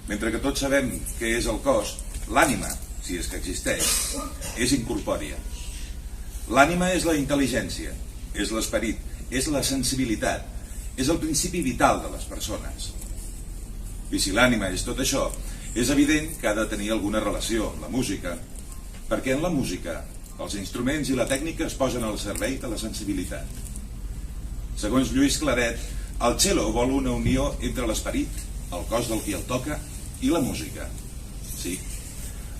Mentre que tots sabem què és el cos, l'ànima, si és que existeix, és incorpòria. L'ànima és la intel·ligència, és l'esperit, és la sensibilitat, és el principi vital de les persones. I si l'ànima és tot això, és evident que ha de tenir alguna relació amb la música, perquè en la música els instruments i la tècnica es posen al servei de la sensibilitat. Segons Lluís Claret, el cello vol una unió entre l'esperit, el cos del qui el toca, i la música. Sí,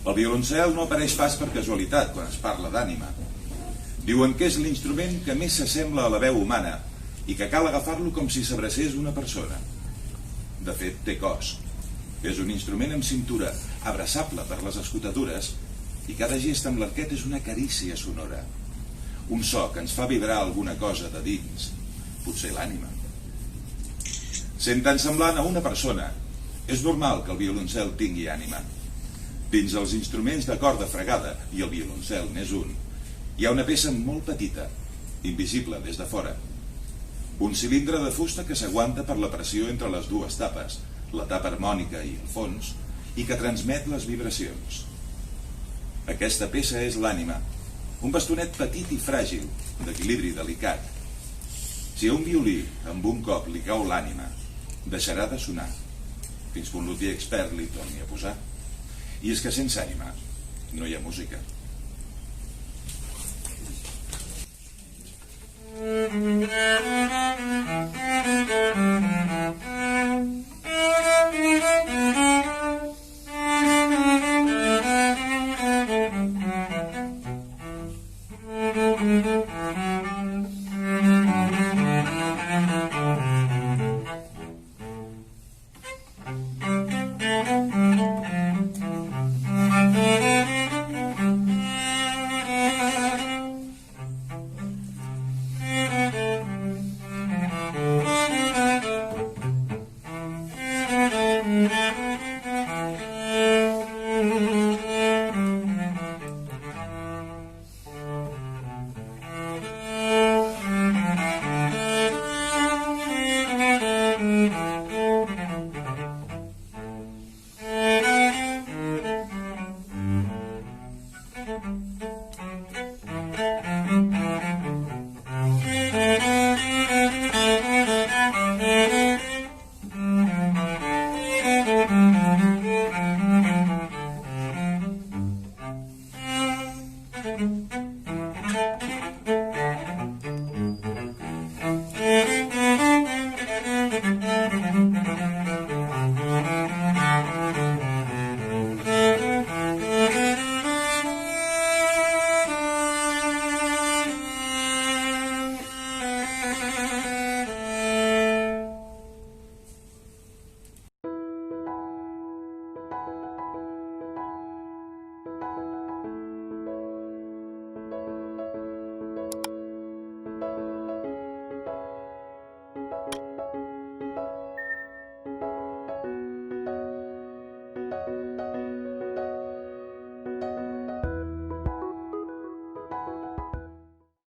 el violoncel no apareix pas per casualitat quan es parla d'ànima. Diuen que és l'instrument que més s'assembla a la veu humana i que cal agafar-lo com si s'abracés una persona. De fet, té cos. És un instrument amb cintura, abraçable per les escotadures, i cada gest amb l'arquet és una carícia sonora. Un so que ens fa vibrar alguna cosa de dins, potser l'ànima. Sent tan semblant a una persona, és normal que el violoncel tingui ànima. Dins els instruments de corda fregada, i el violoncel n'és un, hi ha una peça molt petita, invisible des de fora. Un cilindre de fusta que s'aguanta per la pressió entre les dues tapes, la tapa harmònica i el fons, i que transmet les vibracions. Aquesta peça és l'ànima, un bastonet petit i fràgil, d'equilibri delicat. Si a un violí amb un cop li cau l'ànima, deixarà de sonar, fins que un luthier expert li torni a posar. I és que sense ànima no hi ha música. Thank you.